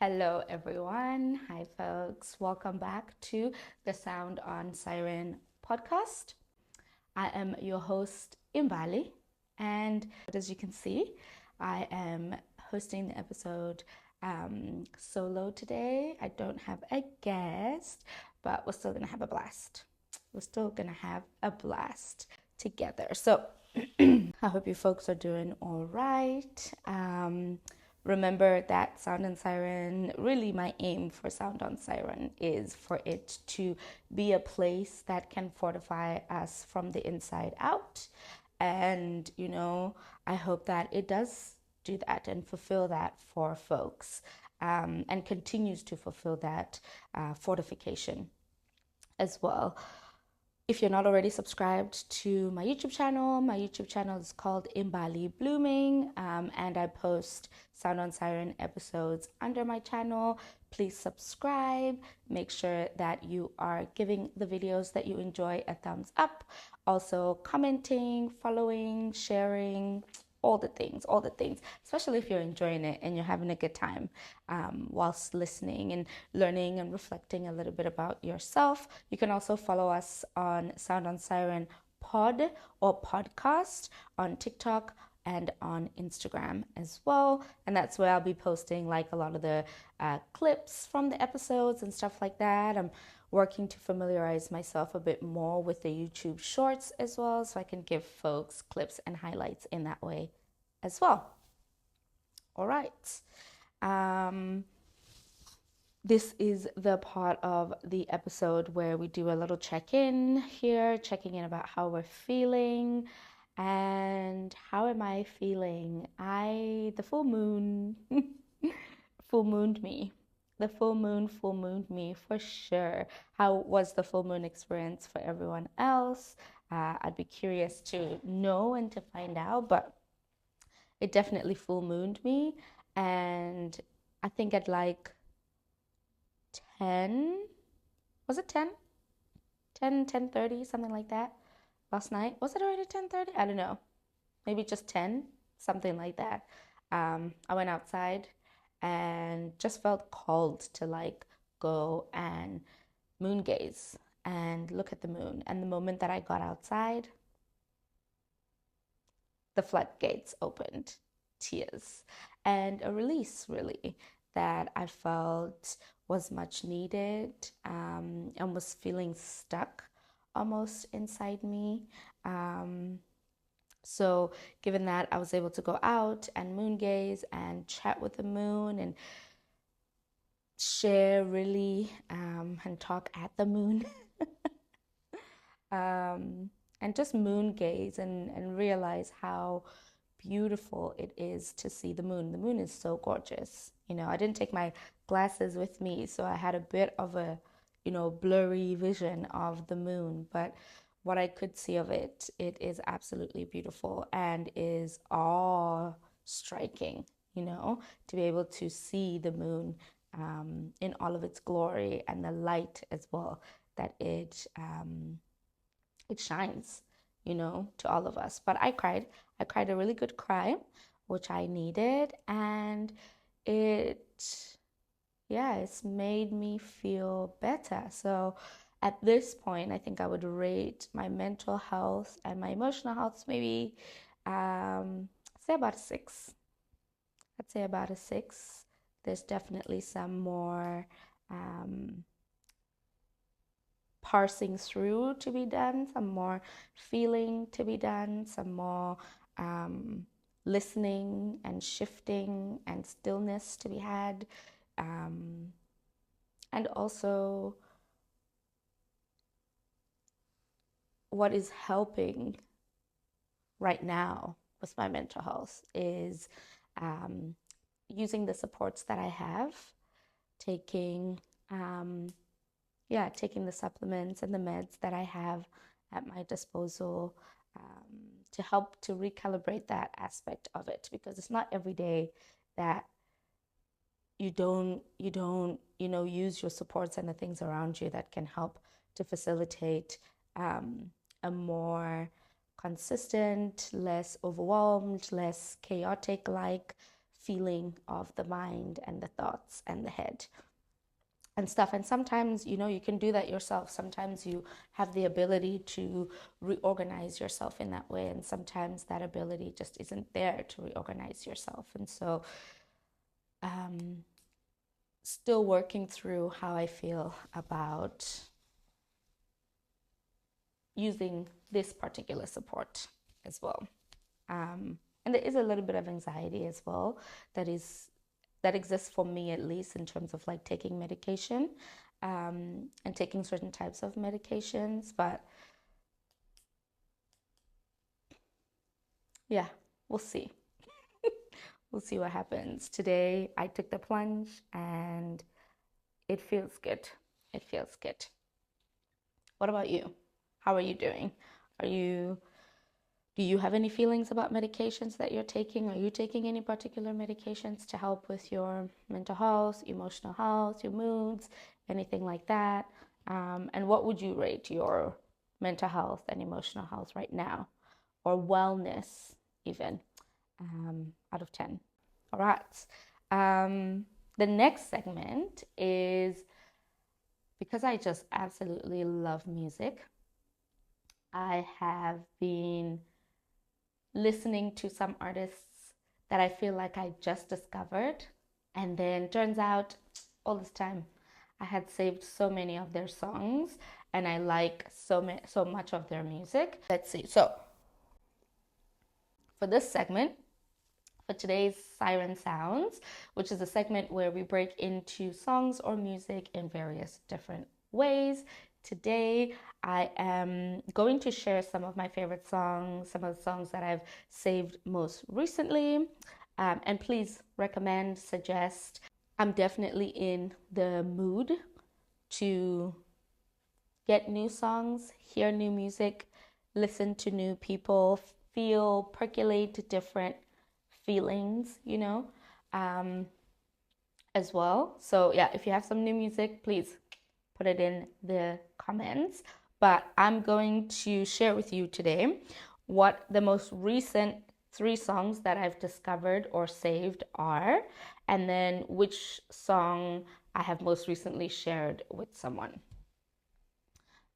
Hello, everyone. Hi, folks. Welcome back to the Sound on Siren podcast. I am your host, Imbali, and as you can see, I am hosting the episode solo today. I don't have a guest, but we're still going to have a blast. We're still going to have a blast together. So, I hope you folks are doing all right. Remember that Sound on Siren, really my aim for Sound on Siren is for it to be a place that can fortify us from the inside out. And, I hope that it does do that and fulfill that for folks, and continues to fulfill that fortification as well. If you're not already subscribed to my YouTube channel is called Imbali Blooming, and I post Sound on Siren episodes under my channel. Please subscribe. Make sure that you are giving the videos that you enjoy a thumbs up. Also, commenting, following, sharing, all the things, especially if you're enjoying it and you're having a good time whilst listening and learning and reflecting a little bit about yourself. You can also follow us on Sound on Siren Pod or Podcast on TikTok and on Instagram as well. And that's where I'll be posting like a lot of the clips from the episodes and stuff like that. I'm working to familiarize myself a bit more with the YouTube shorts as well, so I can give folks clips and highlights in that way as well. All right. This is the part of the episode where we do a little check-in here, checking in about how we're feeling. And how am I feeling? The full moon full mooned me. The full mooned me for sure. How was the full moon experience for everyone else? I'd be curious to know and to find out, but it definitely full mooned me. And I think at like 10, was it 10? 10:30, something like that. Last night. Was it already 10:30? I don't know. Maybe just 10, something like that. I went outside and just felt called to like go and moon gaze and look at the moon. And the moment that I got outside, the floodgates opened, tears, and a release, really, that I felt was much needed, and was feeling stuck almost inside me. So, given that, I was able to go out and moon gaze and chat with the moon and share really, and talk at the moon. And just moon gaze and realize how beautiful it is to see the moon. The moon is so gorgeous. I didn't take my glasses with me, so I had a bit of a, blurry vision of the moon. But what I could see of it, it is absolutely beautiful and is awe striking, to be able to see the moon in all of its glory and the light as well that it shines, to all of us. But I cried. I cried a really good cry, which I needed. And it, yeah, it's made me feel better. So at this point, I think I would rate my mental health and my emotional health maybe, say about a six. I'd say about a six. There's definitely some more parsing through to be done, some more feeling to be done, some more listening and shifting and stillness to be had. And also, what is helping right now with my mental health is using the supports that I have, taking taking the supplements and the meds that I have at my disposal, to help to recalibrate that aspect of it, because it's not every day that you don't use your supports and the things around you that can help to facilitate a more consistent, less overwhelmed, less chaotic like feeling of the mind and the thoughts and the head and stuff. And sometimes, you can do that yourself. Sometimes you have the ability to reorganize yourself in that way. And sometimes that ability just isn't there to reorganize yourself. And so, still working through how I feel about using this particular support as well. And there is a little bit of anxiety as well that exists for me, at least, in terms of like taking medication and taking certain types of medications. But yeah, we'll see. We'll see what happens. Today, I took the plunge and it feels good. It feels good. What about you? How are you doing? Do you have any feelings about medications that you're taking? Are you taking any particular medications to help with your mental health, emotional health, your moods, anything like that? And what would you rate your mental health and emotional health right now, or wellness even, out of 10? All right. The next segment is, because I just absolutely love music, I have been listening to some artists that I feel like I just discovered. And then turns out all this time I had saved so many of their songs and I like so much of their music. Let's see. So for this segment, for today's Siren Sounds, which is a segment where we break into songs or music in various different ways. Today, I am going to share some of my favorite songs, some of the songs that I've saved most recently. And please recommend, suggest. I'm definitely in the mood to get new songs, hear new music, listen to new people, percolate different feelings, as well. So yeah, if you have some new music, please put it in the comments. But I'm going to share with you today what the most recent 3 songs that I've discovered or saved are, and then which song I have most recently shared with someone.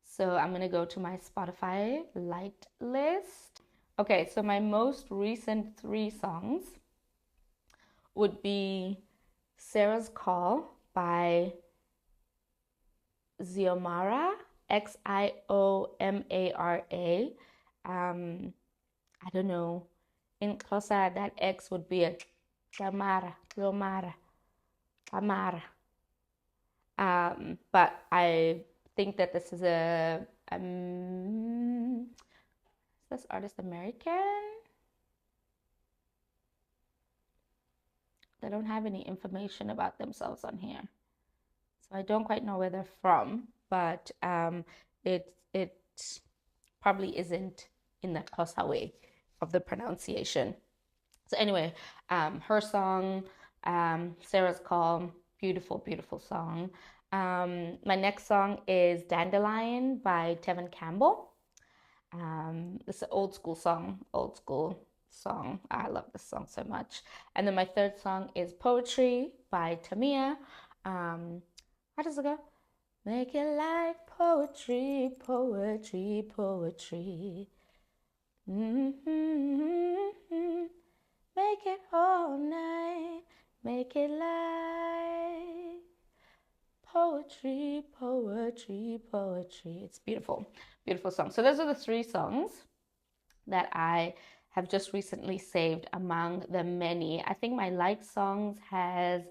So I'm going to go to my Spotify liked list. Okay, so my most recent 3 songs would be Sarah's Call by Xiomara, Xiomara. I don't know. In Xhosa, that X would be a Xiomara. But I think that this is is this artist American? They don't have any information about themselves on here, so I don't quite know where they're from. But it probably isn't in the Xhosa way of the pronunciation. So anyway, her song, Sarah's Call, beautiful, beautiful song. My next song is Dandelion by Tevin Campbell. It's an old school song. I love this song so much. And then my third song is Poetry by Tamia. How does it go? Make it like poetry, poetry, poetry. Mm-hmm. Make it all night. Make it like poetry, poetry, poetry. It's beautiful, beautiful song. So those are the 3 songs that I have just recently saved among the many. I think my liked songs has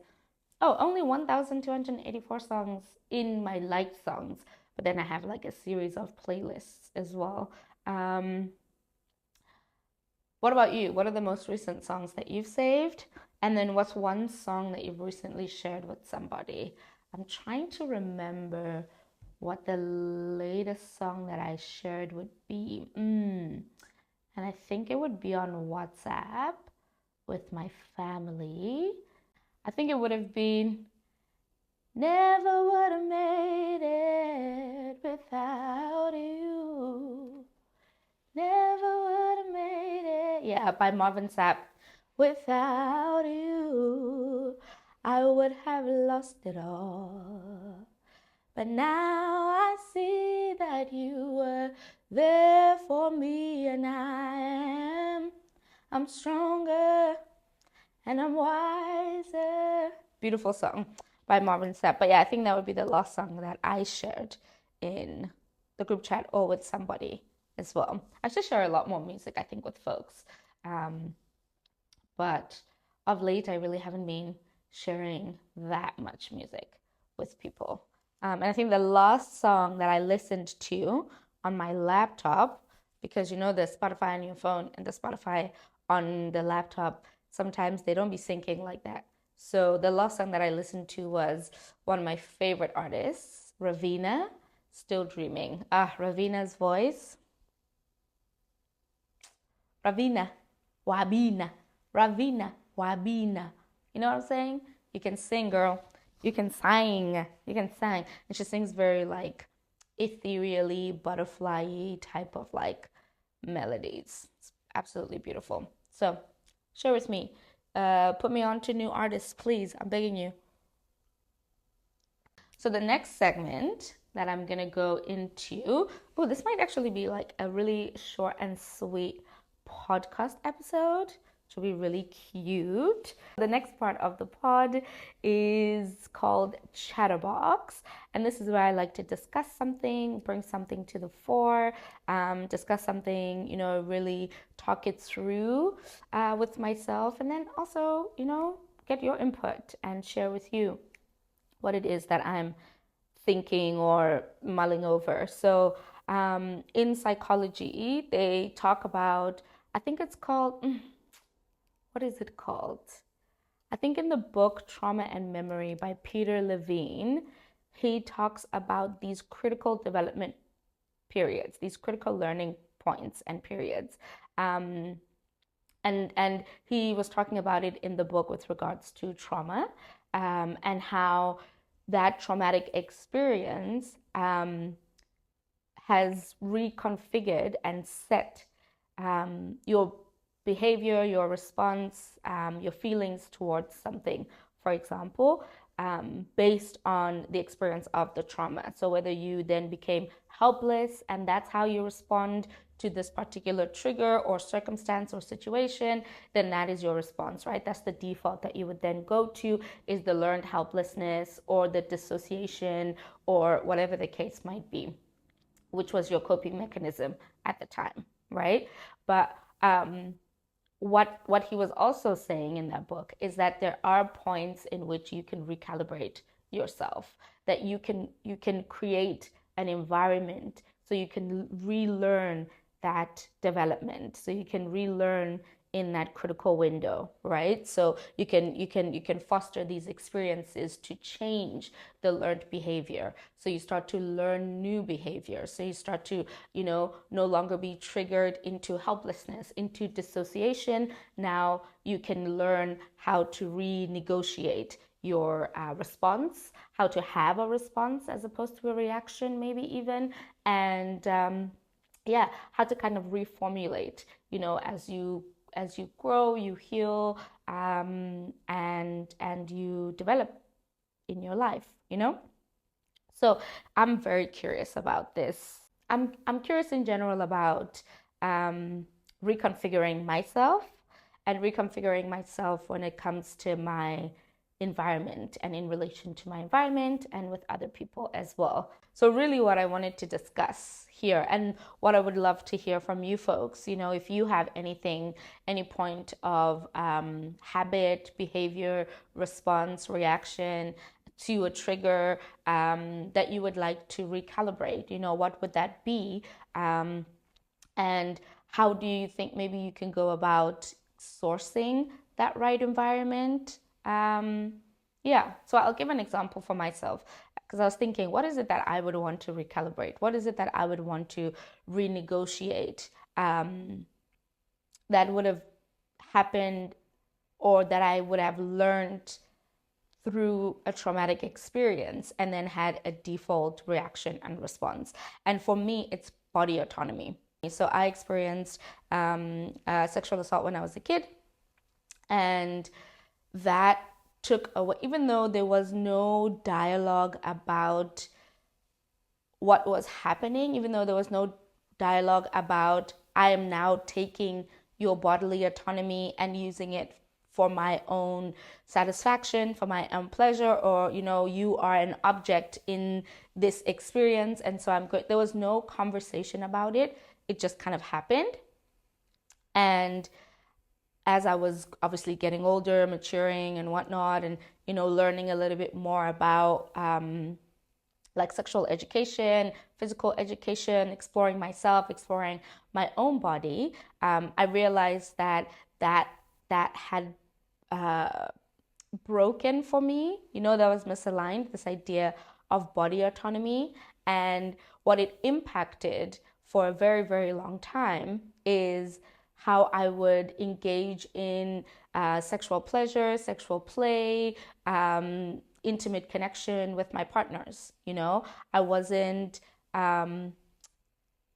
only 1,284 songs in my liked songs, but then I have like a series of playlists as well. What about you? What are the most recent songs that you've saved? And then what's one song that you've recently shared with somebody? I'm trying to remember what the latest song that I shared would be. And I think it would be on WhatsApp with my family. I think it would have been Never Would Have Made It Without You. Never would have made it. Yeah, by Marvin Sapp Without you, I would have lost it all. But now I see that you were there for me, and I'm stronger and I'm wiser. Beautiful song by Marvin Sapp. But yeah, I think that would be the last song that I shared in the group chat or with somebody as well. I should share a lot more music, I think, with folks. But of late, I really haven't been sharing that much music with people. And I think the last song that I listened to on my laptop, because you know the Spotify on your phone and the Spotify on the laptop, sometimes they don't be syncing like that. So the last song that I listened to was one of my favorite artists, Ravina, Still Dreaming. Ravina's voice. Ravina, Wabina, Ravina, Wabina. You know what I'm saying? You can sing, girl. You can sing. You can sing. And she sings very like ethereally, butterfly type of like melodies. It's absolutely beautiful. So share with me. Put me on to new artists, please. I'm begging you. So the next segment that I'm gonna go into, oh, this might actually be like a really short and sweet podcast episode. Should be really cute. The next part of the pod is called Chatterbox, and this is where I like to discuss something, bring something to the fore, discuss something, really talk it through with myself, and then also, get your input and share with you what it is that I'm thinking or mulling over. So in psychology, they talk about, I think it's called, what is it called? I think in the book Trauma and Memory by Peter Levine, he talks about these critical development periods, these critical learning points and periods. And he was talking about it in the book with regards to trauma, and how that traumatic experience has reconfigured and set your behavior, your response, your feelings towards something, for example, based on the experience of the trauma. So whether you then became helpless and that's how you respond to this particular trigger or circumstance or situation, then that is your response, right? That's the default that you would then go to, is the learned helplessness or the dissociation or whatever the case might be, which was your coping mechanism at the time, right? But what he was also saying in that book is that there are points in which you can recalibrate yourself, that you can create an environment so you can relearn that development, so you can relearn in that critical window, right? So you can foster these experiences to change the learned behavior. So you start to learn new behavior. So you start to, no longer be triggered into helplessness, into dissociation. Now you can learn how to renegotiate your response, how to have a response as opposed to a reaction, maybe even, and how to kind of reformulate, as you grow, you heal, and you develop in your life, So I'm very curious about this. I'm curious in general about reconfiguring myself when it comes to my environment and in relation to my environment and with other people as well. So really what I wanted to discuss here, and what I would love to hear from you folks, if you have anything, any point of habit, behavior, response, reaction to a trigger that you would like to recalibrate, what would that be? And how do you think maybe you can go about sourcing that right environment? So I'll give an example for myself, because I was thinking, what is it that I would want to recalibrate? What is it that I would want to renegotiate that would have happened, or that I would have learned through a traumatic experience and then had a default reaction and response? And for me, it's body autonomy. So I experienced sexual assault when I was a kid. And that took away, even though there was no dialogue about what was happening, even though there was no dialogue about I am now taking your bodily autonomy and using it for my own satisfaction, for my own pleasure, or you are an object in this experience, and so I'm good. There was no conversation about it. It just kind of happened. And as I was obviously getting older, maturing and whatnot, and learning a little bit more about like sexual education, physical education, exploring myself, exploring my own body, I realized that had broken for me. That was misaligned, this idea of body autonomy. And what it impacted for a very, very long time is how I would engage in sexual pleasure, sexual play, intimate connection with my partners. I wasn't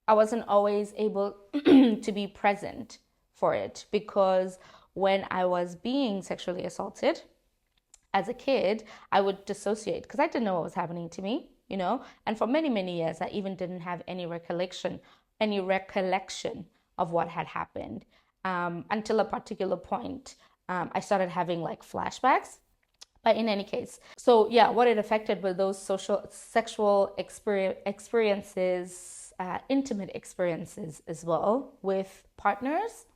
I wasn't always able to be present for it, because when I was being sexually assaulted as a kid, I would dissociate because I didn't know what was happening to me. And for many, many years, I even didn't have any recollection of what had happened, until a particular point. I started having like flashbacks. But in any case, so yeah, what it affected were those sexual experiences, intimate experiences as well with partners.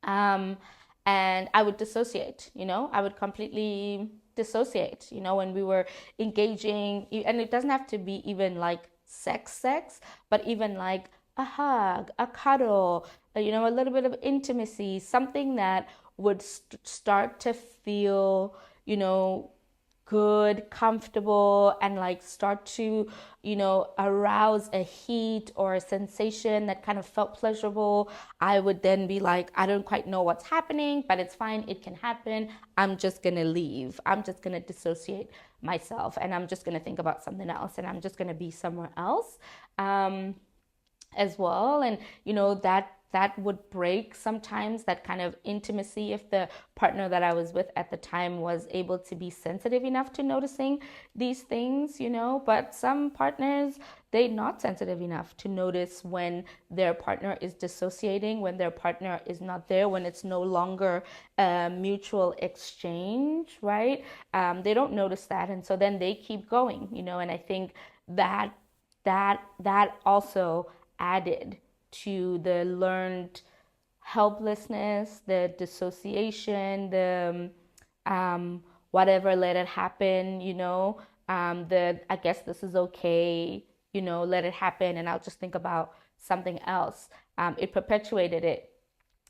Um, and I would dissociate, I would completely dissociate, when we were engaging. And it doesn't have to be even like sex, but even like a hug, a cuddle, a little bit of intimacy, something that would start to feel, good, comfortable, and like start to, arouse a heat or a sensation that kind of felt pleasurable. I would then be like, I don't quite know what's happening, but it's fine. It can happen. I'm just going to leave. I'm just going to dissociate myself, and I'm just going to think about something else, and I'm just going to be somewhere else. As well. And that would break sometimes, that kind of intimacy, if the partner that I was with at the time was able to be sensitive enough to noticing these things. But some partners, they're not sensitive enough to notice when their partner is dissociating, when their partner is not there, when it's no longer a mutual exchange, right? They don't notice that, and so then they keep going. And I think that also added to the learned helplessness, the dissociation, the whatever, let it happen, the I guess this is okay, let it happen, and I'll just think about something else. It perpetuated it.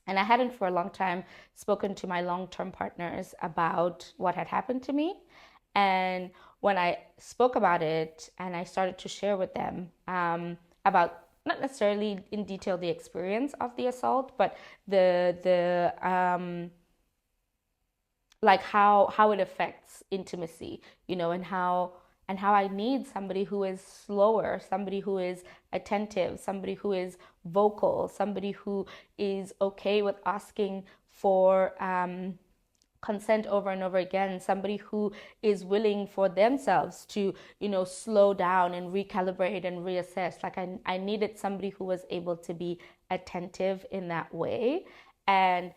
And I hadn't for a long time spoken to my long-term partners about what had happened to me. And when I spoke about it and I started to share with them about, not necessarily in detail the experience of the assault, but the like how it affects intimacy, and how I need somebody who is slower, somebody who is attentive, somebody who is vocal, somebody who is okay with asking for consent over and over again, somebody who is willing for themselves to, slow down and recalibrate and reassess. Like I needed somebody who was able to be attentive in that way. And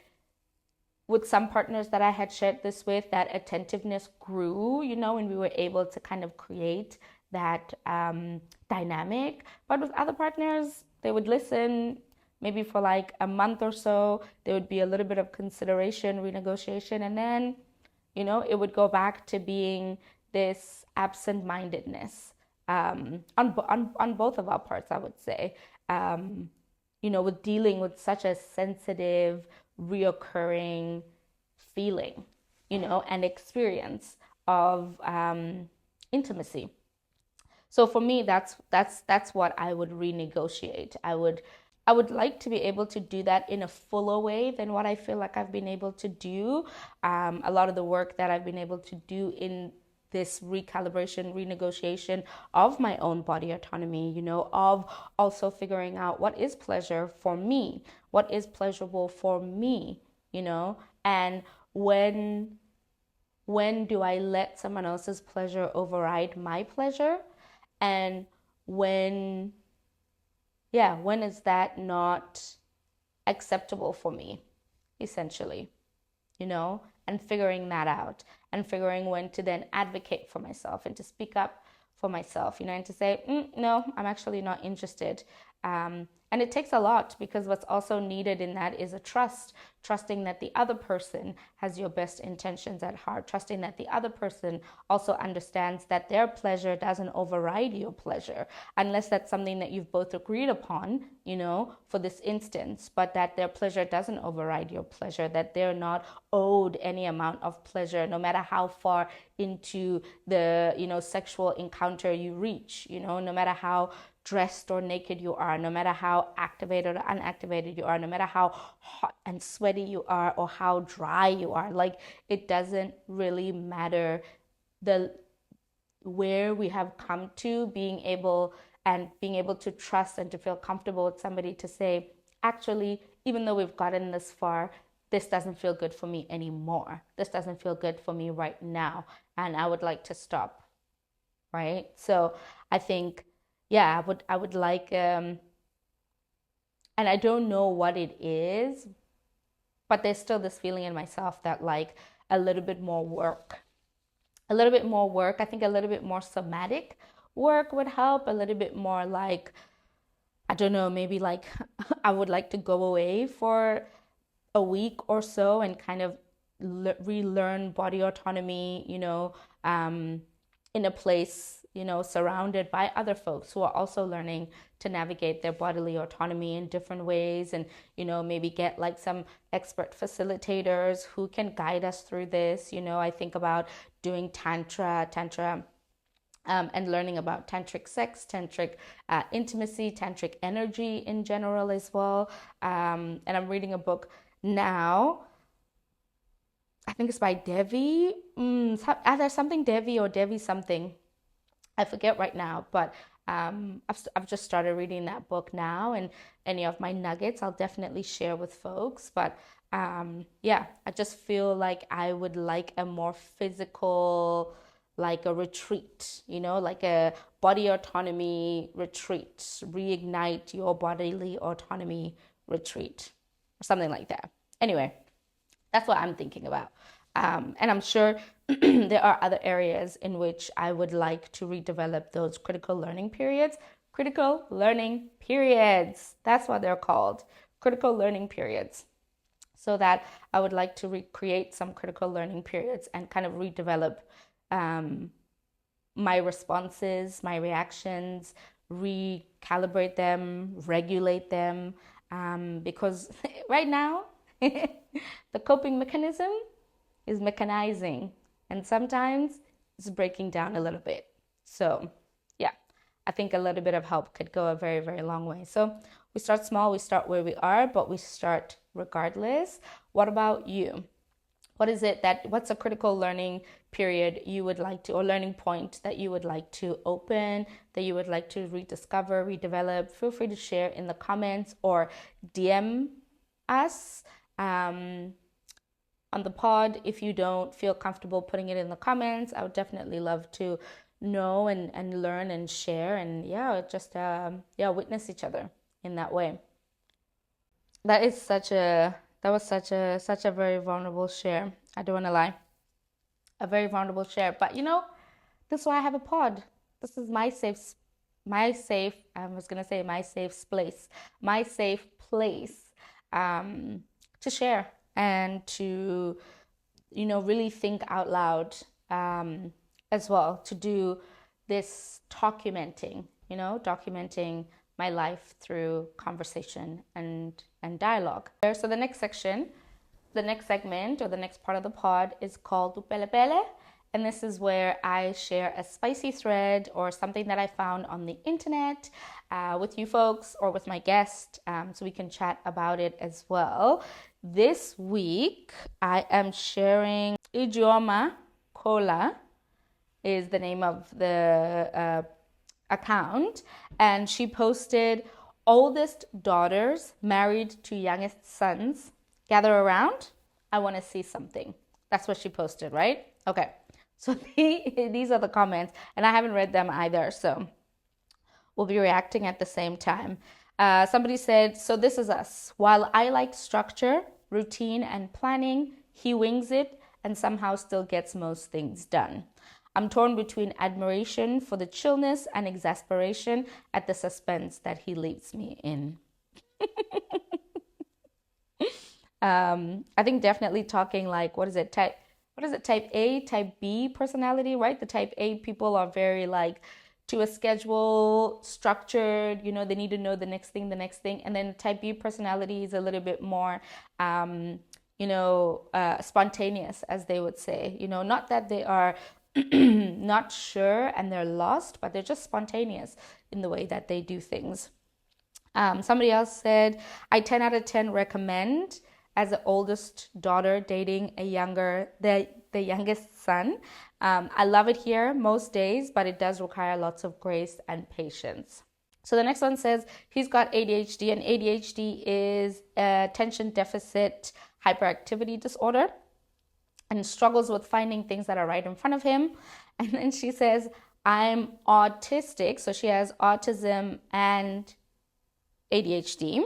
with some partners that I had shared this with, that attentiveness grew, and we were able to kind of create that dynamic. But with other partners, they would listen maybe for like a month or so. There would be a little bit of consideration, renegotiation, and then, it would go back to being this absent-mindedness on both of our parts, I would say. With dealing with such a sensitive, reoccurring feeling, and experience of intimacy. So for me, that's what I would renegotiate. I would like to be able to do that in a fuller way than what I feel like I've been able to do. A lot of the work that I've been able to do in this recalibration, renegotiation of my own body autonomy, of also figuring out what is pleasure for me, what is pleasurable for me, And when do I let someone else's pleasure override my pleasure? And when is that not acceptable for me, essentially, and figuring that out, and figuring when to then advocate for myself and to speak up for myself, and to say, no, I'm actually not interested. And it takes a lot, because what's also needed in that is a trusting that the other person has your best intentions at heart, trusting that the other person also understands that their pleasure doesn't override your pleasure, unless that's something that you've both agreed upon, for this instance, but that their pleasure doesn't override your pleasure, that they're not owed any amount of pleasure, no matter how far into the, sexual encounter you reach, no matter how dressed or naked you are, no matter how activated or unactivated you are, no matter how hot and sweaty you are or how dry you are. Like, it doesn't really matter where we have come to being able to trust and to feel comfortable with somebody to say, actually, even though we've gotten this far, this doesn't feel good for me anymore. This doesn't feel good for me right now, and I would like to stop. Right? So I think, I would like, and I don't know what it is, but there's still this feeling in myself that, like, a little bit more work. I think a little bit more somatic work would help. A little bit more, like, I don't know, maybe like I would like to go away for a week or so and kind of relearn body autonomy, in a place, surrounded by other folks who are also learning to navigate their bodily autonomy in different ways, and, maybe get like some expert facilitators who can guide us through this. I think about doing tantra, and learning about tantric sex, tantric intimacy, tantric energy in general as well. And I'm reading a book now. I think it's by Devi. Either something Devi or Devi something. I forget right now, but I've just started reading that book now, and any of my nuggets I'll definitely share with folks. But I just feel like I would like a more physical, like a retreat, like a body autonomy retreat, reignite your bodily autonomy retreat, or something like that. Anyway, that's what I'm thinking about. And I'm sure there are other areas in which I would like to redevelop those critical learning periods. Critical learning periods, that's what they're called, critical learning periods. So that I would like to recreate some critical learning periods and kind of redevelop my responses, my reactions, recalibrate them, regulate them, because right now the coping mechanism is mechanizing, and sometimes it's breaking down a little bit. So I think a little bit of help could go a very, very long way. So we start small, we start where we are, but we start regardless. What about you? What's a critical learning period you would like to, or learning point that you would like to open, that you would like to rediscover, redevelop? Feel free to share in the comments or DM us on the pod. If you don't feel comfortable putting it in the comments, I would definitely love to know and learn and share, and just witness each other in that way. That was such a very vulnerable share. I don't want to lie. A very vulnerable share. But this is why I have a pod. This is my safe place, my safe place to share and to, really think out loud as well, to do this documenting my life through conversation and dialogue. So the next segment, or the next part of the pod is called Pele Pele. And this is where I share a spicy thread or something that I found on the internet with you folks or with my guest, so we can chat about it as well. This week, I am sharing Idioma Cola is the name of the account, and she posted, oldest daughters married to youngest sons gather around. I want to see something. That's what she posted, right? Okay. So these are the comments, and I haven't read them either. So we'll be reacting at the same time. Somebody said, so this is us. While I like structure, routine, and planning, he wings it and somehow still gets most things done. I'm torn between admiration for the chillness and exasperation at the suspense that he leaves me in. I think definitely talking like, type A, type B personality, right? The type A people are very like to a schedule, structured, they need to know the next thing. And then type B personality is a little bit more, spontaneous, as they would say, not that they are not sure and they're lost, but they're just spontaneous in the way that they do things. Somebody else said, I 10 out of 10 recommend as the oldest daughter dating the youngest son. I love it here most days, but it does require lots of grace and patience. So the next one says he's got ADHD, and ADHD is attention deficit hyperactivity disorder, and struggles with finding things that are right in front of him. And then she says, I'm autistic. So she has autism and ADHD.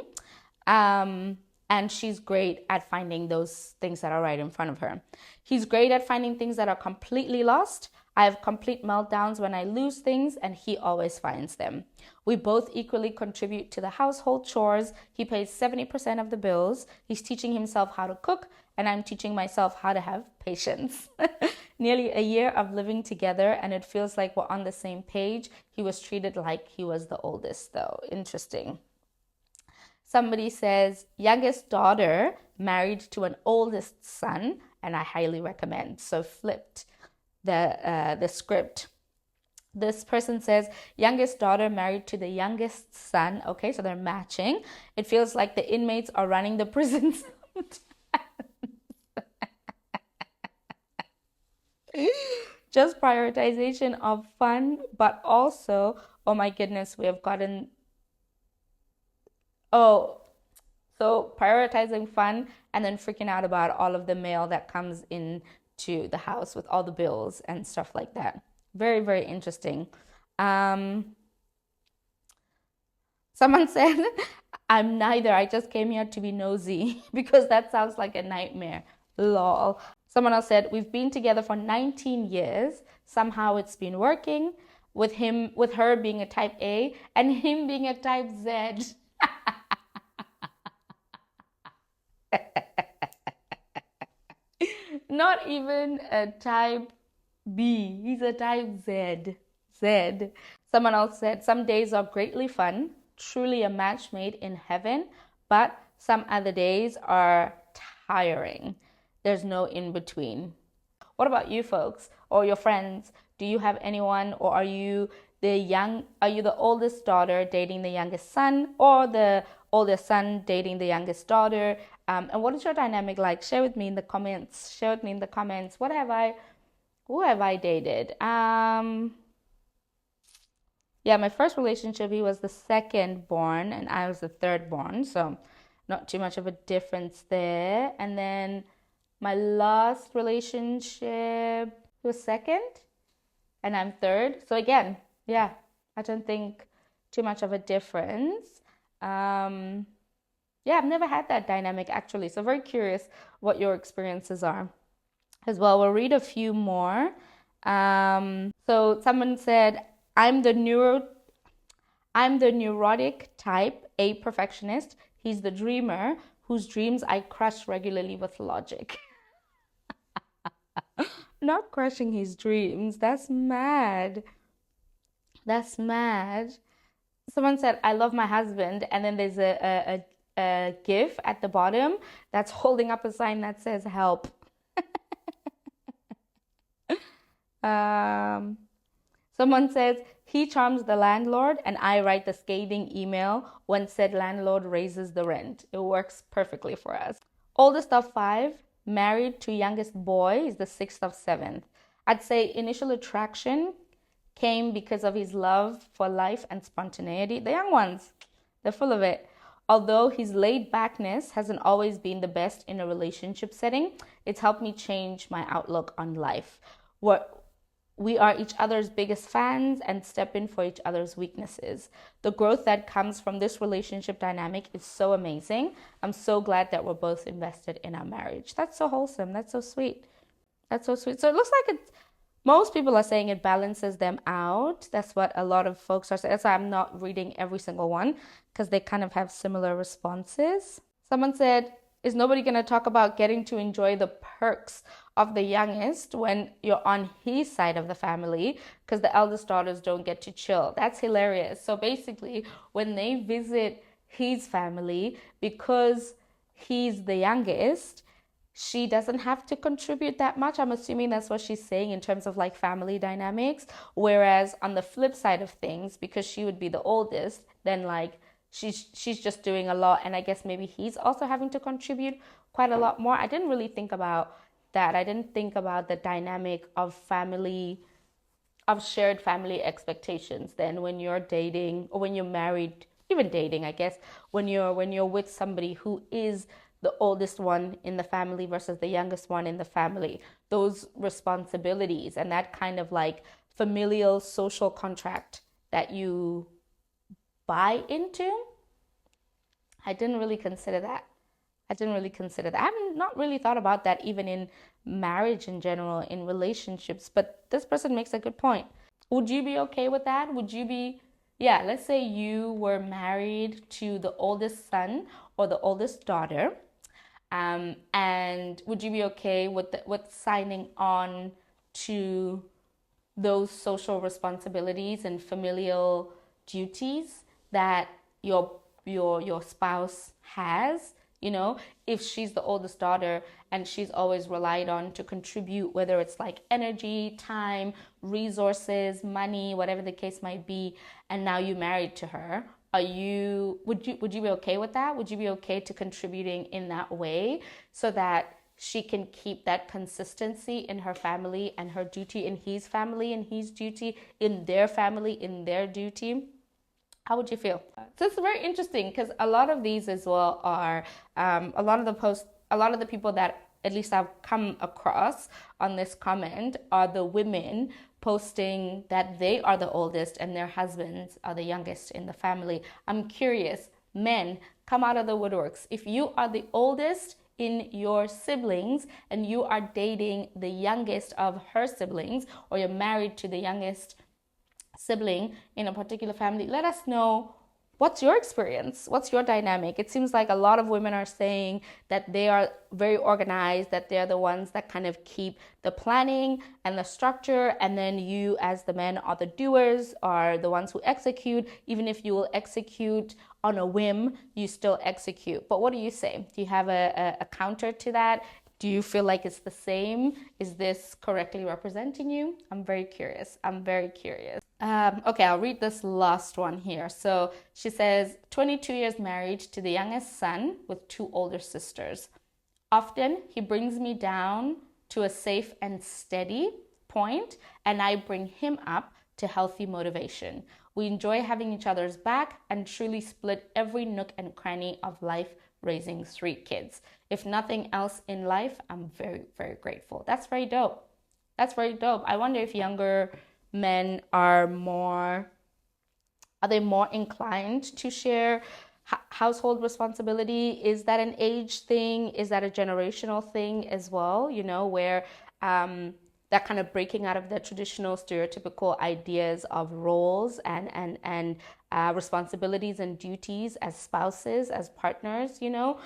And she's great at finding those things that are right in front of her. He's great at finding things that are completely lost. I have complete meltdowns when I lose things, and he always finds them. We both equally contribute to the household chores. He pays 70% of the bills. He's teaching himself how to cook, and I'm teaching myself how to have patience. Nearly a year of living together, and it feels like we're on the same page. He was treated like he was the oldest, though. Interesting. Somebody says, youngest daughter married to an oldest son, and I highly recommend. So flipped the script. This person says, youngest daughter married to the youngest son. Okay, so they're matching. It feels like the inmates are running the prison sometimes. Just prioritization of fun, but also, oh my goodness, we have gotten... Oh, so prioritizing fun and then freaking out about all of the mail that comes into the house with all the bills and stuff like that. Very, very interesting. Someone said, I'm neither. I just came here to be nosy because that sounds like a nightmare. Lol. Someone else said, we've been together for 19 years. Somehow it's been working with her being a type A and him being a type Z. Not even a type B. He's a type Z. Someone else said, some days are greatly fun, truly a match made in heaven, but some other days are tiring. There's no in between. What about you folks or your friends? Do you have anyone, or are you the oldest daughter dating the youngest son, or the oldest son dating the youngest daughter? And what is your dynamic like? Share with me in the comments. Who have I dated? My first relationship, he was the second born and I was the third born, so not too much of a difference there. And then my last relationship, he was second and I'm third. So again, I don't think too much of a difference. I've never had that dynamic actually. So very curious what your experiences are as well. We'll read a few more. So someone said, I'm the neurotic type A perfectionist. He's the dreamer whose dreams I crush regularly with logic. Not crushing his dreams. That's mad. Someone said, I love my husband. And then there's a GIF at the bottom that's holding up a sign that says help. Someone says, he charms the landlord and I write the scathing email when said landlord raises the rent. It works perfectly for us. Oldest of 5, married to youngest boy, is the 6th of 7th. I'd say initial attraction came because of his love for life and spontaneity. The young ones, they're full of it. Although his laid backness hasn't always been the best in a relationship setting, it's helped me change my outlook on life. We are each other's biggest fans and step in for each other's weaknesses. The growth that comes from this relationship dynamic is so amazing. I'm so glad that we're both invested in our marriage. That's so wholesome. That's so sweet. That's so sweet. So it looks like most people are saying it balances them out. That's what a lot of folks are saying. That's why I'm not reading every single one, because they kind of have similar responses. Someone said, is nobody going to talk about getting to enjoy the perks of the youngest when you're on his side of the family, because the eldest daughters don't get to chill? That's hilarious. So basically, when they visit his family, because he's the youngest, she doesn't have to contribute that much. I'm assuming that's what she's saying in terms of like family dynamics. Whereas on the flip side of things, because she would be the oldest, then like she's just doing a lot, and I guess maybe he's also having to contribute quite a lot more. I didn't really think about that. I didn't think about the dynamic of family, of shared family expectations then when you're dating, or when you're married, even dating, I guess, when you're with somebody who is the oldest one in the family versus the youngest one in the family. Those responsibilities and that kind of like familial social contract that you buy into. I didn't really consider that. I haven't not really thought about that even in marriage in general, in relationships. But this person makes a good point. Would you be okay with that? Would you be, yeah, let's say you were married to the oldest son or the oldest daughter. And would you be okay with signing on to those social responsibilities and familial duties that your spouse has? You know, if she's the oldest daughter and she's always relied on to contribute, whether it's like energy, time, resources, money, whatever the case might be, and now you married to her, would you be okay with that? Would you be okay to contributing in that way so that she can keep that consistency in her family and her duty in his family and his duty in their family, in their duty? How would you feel? So it's very interesting, because a lot of these as well are a lot of the people that at least I've come across on this comment are the women posting that they are the oldest and their husbands are the youngest in the family. I'm curious, men, come out of the woodworks. If you are the oldest in your siblings and you are dating the youngest of her siblings, or you're married to the youngest sibling in a particular family, let us know, what's your experience? What's your dynamic? It seems like a lot of women are saying that they are very organized, that they're the ones that kind of keep the planning and the structure, and then you as the men are the doers, are the ones who execute. Even if you will execute on a whim, you still execute. But what do you say? Do you have a counter to that? Do you feel like it's the same? Is this correctly representing you? I'm very curious. Okay, I'll read this last one here. So she says, 22 years married to the youngest son with 2 older sisters. Often he brings me down to a safe and steady point, and I bring him up to healthy motivation. We enjoy having each other's back and truly split every nook and cranny of life, raising 3 kids. If nothing else in life, I'm very, very grateful. That's very dope. I wonder if younger men are they more inclined to share household responsibility? Is that an age thing? Is that a generational thing as well? You know, where that kind of breaking out of the traditional stereotypical ideas of roles and responsibilities and duties as spouses, as partners, you know,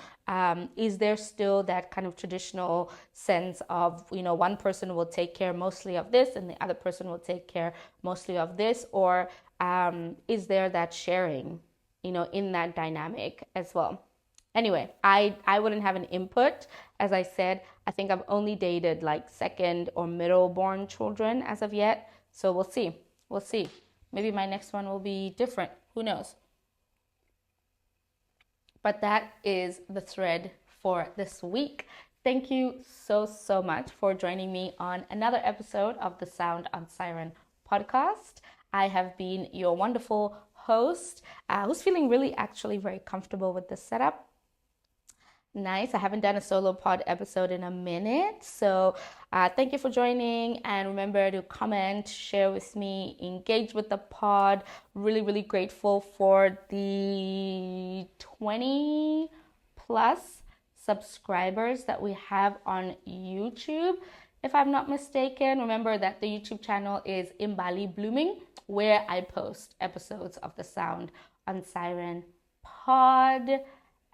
is there still that kind of traditional sense of, you know, one person will take care mostly of this and the other person will take care mostly of this? Or is there that sharing, you know, in that dynamic as well? Anyway, I wouldn't have an input. As I said, I think I've only dated like second or middle born children as of yet. So we'll see. Maybe my next one will be different. Who knows? But that is the thread for this week. Thank you so much for joining me on another episode of the Sound on Siren podcast. I have been your wonderful host who's feeling really actually very comfortable with the setup. Nice. I haven't done a solo pod episode in a minute. So thank you for joining. And remember to comment, share with me, engage with the pod. Really, really grateful for the 20 plus subscribers that we have on YouTube. If I'm not mistaken, remember that the YouTube channel is Imbali Blooming, where I post episodes of the Sound on Siren pod.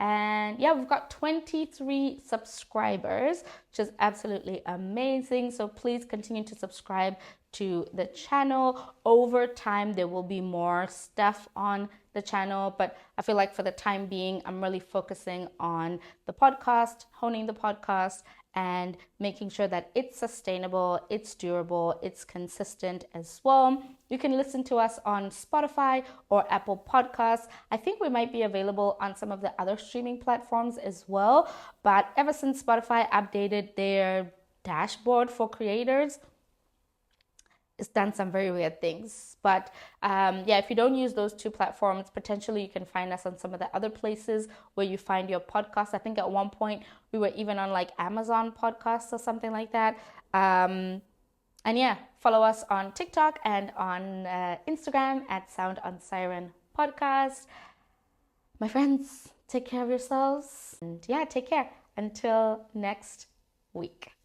And yeah, we've got 23 subscribers, which is absolutely amazing. So please continue to subscribe to the channel. Over time, there will be more stuff on the channel, but I feel like for the time being, I'm really focusing on the podcast, honing the podcast, and making sure that it's sustainable, it's durable, it's consistent as well. You can listen to us on Spotify or Apple Podcasts. I think we might be available on some of the other streaming platforms as well. But ever since Spotify updated their dashboard for creators, it's done some very weird things. But yeah, if you don't use those two platforms, potentially you can find us on some of the other places where you find your podcasts. I think at one point we were even on like Amazon podcasts or something like that. And yeah, follow us on TikTok and on Instagram at Sound on Siren Podcast. My friends, take care of yourselves. And yeah, take care until next week.